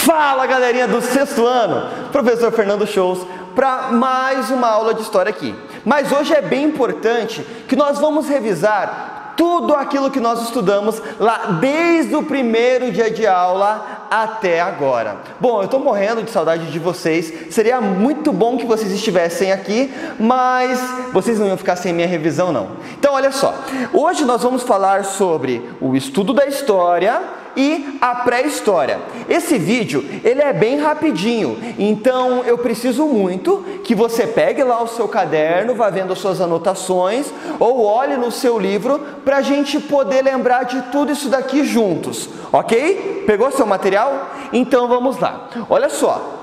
Fala, galerinha do sexto ano, professor Fernando Shows para mais uma aula de história aqui. Mas hoje é bem importante que nós vamos revisar tudo aquilo que nós estudamos lá desde o primeiro dia de aula até agora. Bom, eu estou morrendo de saudade de vocês, seria muito bom que vocês estivessem aqui, mas vocês não iam ficar sem minha revisão não. Então olha só, hoje nós vamos falar sobre o estudo da história e a pré-história. Esse vídeo, ele é bem rapidinho, então eu preciso muito que você pegue lá o seu caderno, vá vendo as suas anotações, ou olhe no seu livro, para a gente poder lembrar de tudo isso daqui juntos, ok? Pegou seu material? Então vamos lá. Olha só.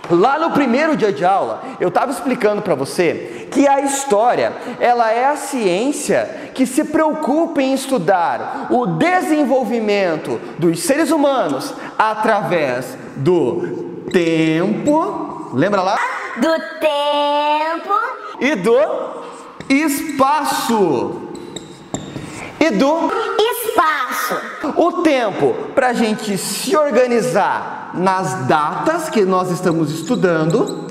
Lá no primeiro dia de aula, eu estava explicando para você que a história, ela é a ciência que se preocupa em estudar o desenvolvimento dos seres humanos através do tempo, lembra lá? Do tempo E do espaço. O tempo para a gente se organizar nas datas que nós estamos estudando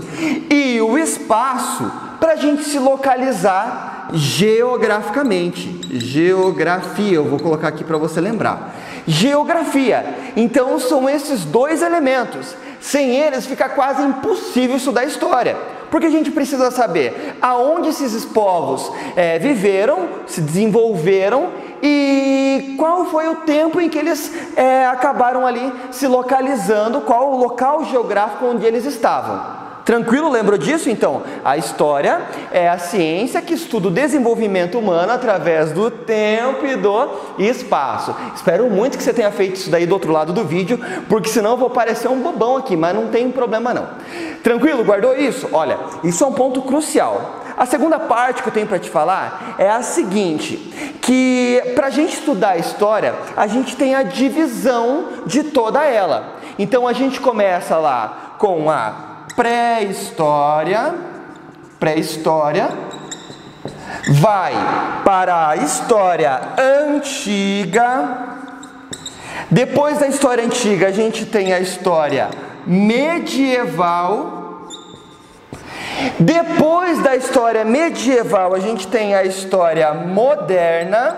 e o espaço para a gente se localizar geograficamente. Geografia, eu vou colocar aqui para você lembrar. Geografia, então são esses dois elementos. Sem eles fica quase impossível estudar história. Porque a gente precisa saber aonde esses povos viveram, se desenvolveram e qual foi o tempo em que eles acabaram ali se localizando, qual o local geográfico onde eles estavam. Tranquilo? Lembrou disso? Então, a história é a ciência que estuda o desenvolvimento humano através do tempo e do espaço. Espero muito que você tenha feito isso daí do outro lado do vídeo, porque senão eu vou parecer um bobão aqui, mas não tem problema não. Tranquilo? Guardou isso? Olha, isso é um ponto crucial. A segunda parte que eu tenho para te falar é a seguinte, que para a gente estudar a história, a gente tem a divisão de toda ela. Então a gente começa lá com a pré-história, vai para a história antiga, depois da história antiga a gente tem a história medieval, depois da história medieval a gente tem a história moderna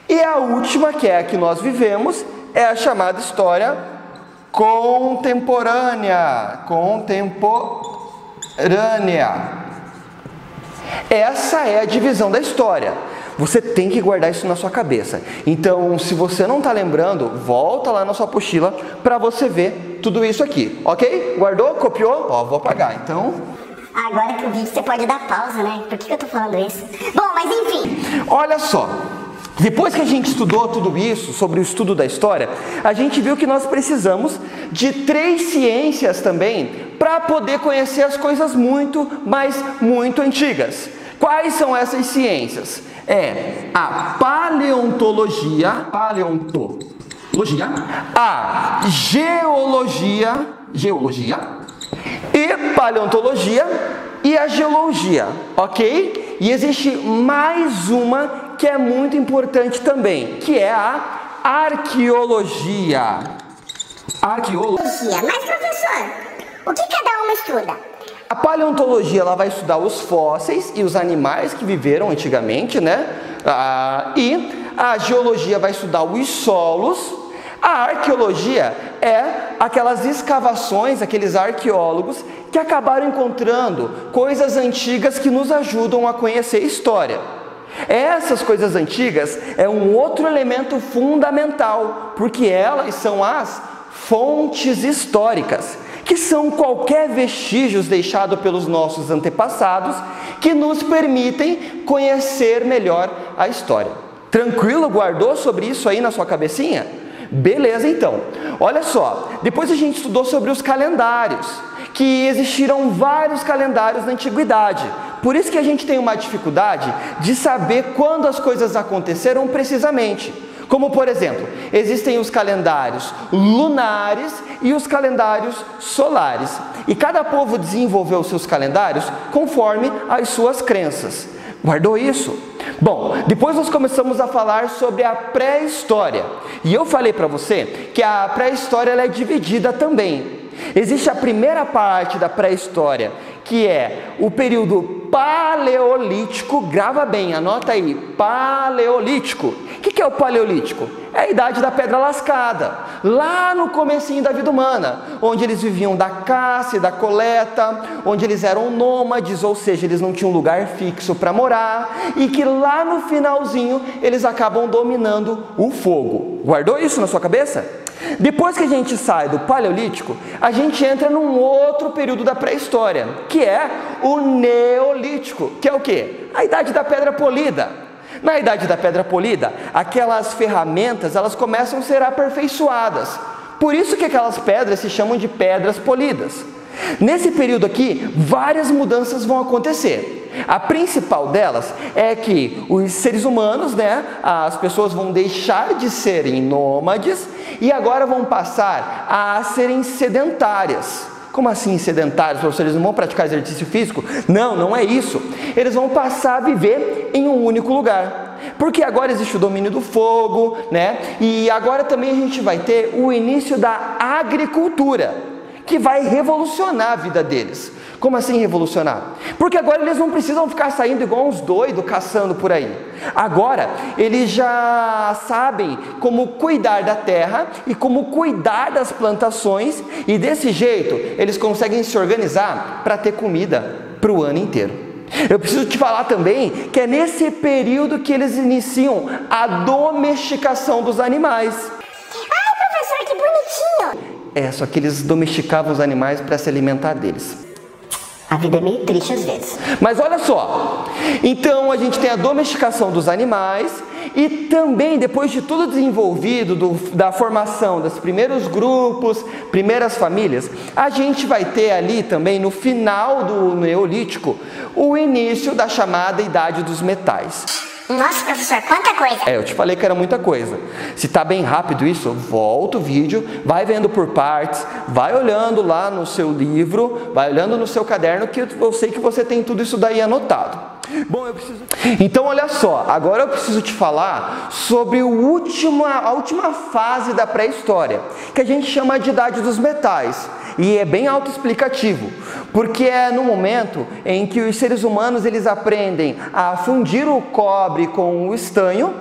e a última, que é a que nós vivemos, é a chamada história contemporânea. Essa é a divisão da história. Você tem que guardar isso na sua cabeça. Então, se você não está lembrando, volta lá na sua apostila para você ver tudo isso aqui, ok? Guardou? Copiou? Ó, vou apagar, então... Agora que o vídeo você pode dar pausa, né? Por que eu tô falando isso? Bom, mas enfim. Olha só. Depois que a gente estudou tudo isso, sobre o estudo da história, a gente viu que nós precisamos de 3 ciências também para poder conhecer as coisas muito antigas. Quais são essas ciências? É a paleontologia, a geologia e paleontologia e a geologia, ok? E existe mais uma que é muito importante também, que é a arqueologia. Mas professor, o que cada uma estuda? A paleontologia, ela vai estudar os fósseis e os animais que viveram antigamente, né? E a geologia vai estudar os solos. A arqueologia é aquelas escavações, aqueles arqueólogos que acabaram encontrando coisas antigas que nos ajudam a conhecer a história. Essas coisas antigas é um outro elemento fundamental, porque elas são as fontes históricas, que são qualquer vestígios deixado pelos nossos antepassados que nos permitem conhecer melhor a história. Tranquilo? Guardou sobre isso aí na sua cabecinha? Beleza, então. Olha só, depois a gente estudou sobre os calendários, que existiram vários calendários na antiguidade. Por isso que a gente tem uma dificuldade de saber quando as coisas aconteceram precisamente. Como, por exemplo, existem os calendários lunares e os calendários solares. E cada povo desenvolveu seus calendários conforme as suas crenças. Guardou isso? Bom, depois nós começamos a falar sobre a pré-história. E eu falei para você que a pré-história ela é dividida também. Existe a primeira parte da pré-história, que é o período paleolítico. Grava bem, anota aí, paleolítico. O que é o paleolítico? É a idade da pedra lascada, lá no comecinho da vida humana, onde eles viviam da caça e da coleta, onde eles eram nômades, ou seja, eles não tinham lugar fixo para morar, e que lá no finalzinho eles acabam dominando o fogo. Guardou isso na sua cabeça? Depois que a gente sai do paleolítico, a gente entra num outro período da pré-história, que é o neolítico, que é o quê? A idade da pedra polida. Na idade da pedra polida, aquelas ferramentas elas começam a ser aperfeiçoadas. Por isso que aquelas pedras se chamam de pedras polidas. Nesse período aqui, várias mudanças vão acontecer. A principal delas é que os seres humanos, as pessoas vão deixar de serem nômades e agora vão passar a serem sedentárias. Como assim sedentários? Eles não vão praticar exercício físico? Não, não é isso. Eles vão passar a viver em um único lugar. Porque agora existe o domínio do fogo, E agora também a gente vai ter o início da agricultura, que vai revolucionar a vida deles. Como assim revolucionar? Porque agora eles não precisam ficar saindo igual uns doidos caçando por aí. Agora eles já sabem como cuidar da terra e como cuidar das plantações, e desse jeito eles conseguem se organizar para ter comida para o ano inteiro. Eu preciso te falar também que é nesse período que eles iniciam a domesticação dos animais. Ai, professor, que bonitinho! Só que eles domesticavam os animais para se alimentar deles. A vida é meio triste às vezes. Mas olha só, então a gente tem a domesticação dos animais e também depois de tudo desenvolvido, da formação dos primeiros grupos, primeiras famílias, a gente vai ter ali também no final do Neolítico o início da chamada Idade dos Metais. Nossa, professor, quanta coisa! Eu te falei que era muita coisa. Se tá bem rápido isso, volta o vídeo, vai vendo por partes, vai olhando lá no seu livro, vai olhando no seu caderno, que eu sei que você tem tudo isso daí anotado. Bom, Então olha só, agora eu preciso te falar sobre a última fase da pré-história, que a gente chama de Idade dos Metais. E é bem autoexplicativo, porque é no momento em que os seres humanos eles aprendem a fundir o cobre com o estanho,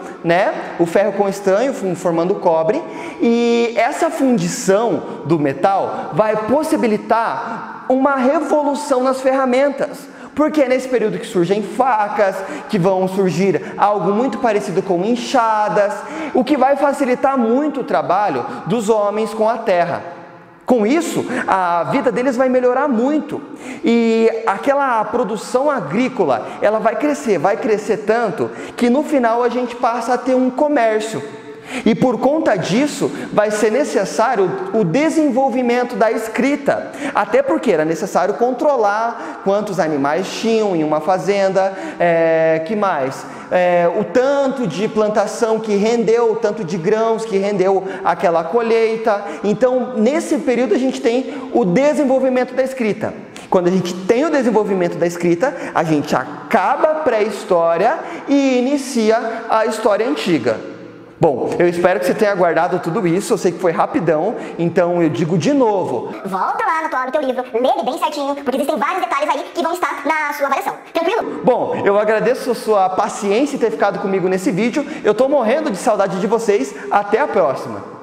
o ferro com o estanho, formando o cobre, e essa fundição do metal vai possibilitar uma revolução nas ferramentas. Porque é nesse período que surgem facas, que vão surgir algo muito parecido com enxadas, o que vai facilitar muito o trabalho dos homens com a terra. Com isso, a vida deles vai melhorar muito e aquela produção agrícola, ela vai crescer tanto que no final a gente passa a ter um comércio. E por conta disso, vai ser necessário o desenvolvimento da escrita, até porque era necessário controlar quantos animais tinham em uma fazenda, que mais? O tanto de plantação que rendeu, o tanto de grãos que rendeu aquela colheita. Então, nesse período a gente tem o desenvolvimento da escrita. Quando a gente tem o desenvolvimento da escrita, a gente acaba a pré-história e inicia a história antiga. Bom, eu espero que você tenha guardado tudo isso, eu sei que foi rapidão, então eu digo de novo. Volta lá no teu livro, lê ele bem certinho, porque existem vários detalhes aí que vão estar na sua avaliação. Tranquilo? Bom, eu agradeço a sua paciência em ter ficado comigo nesse vídeo, eu tô morrendo de saudade de vocês, até a próxima.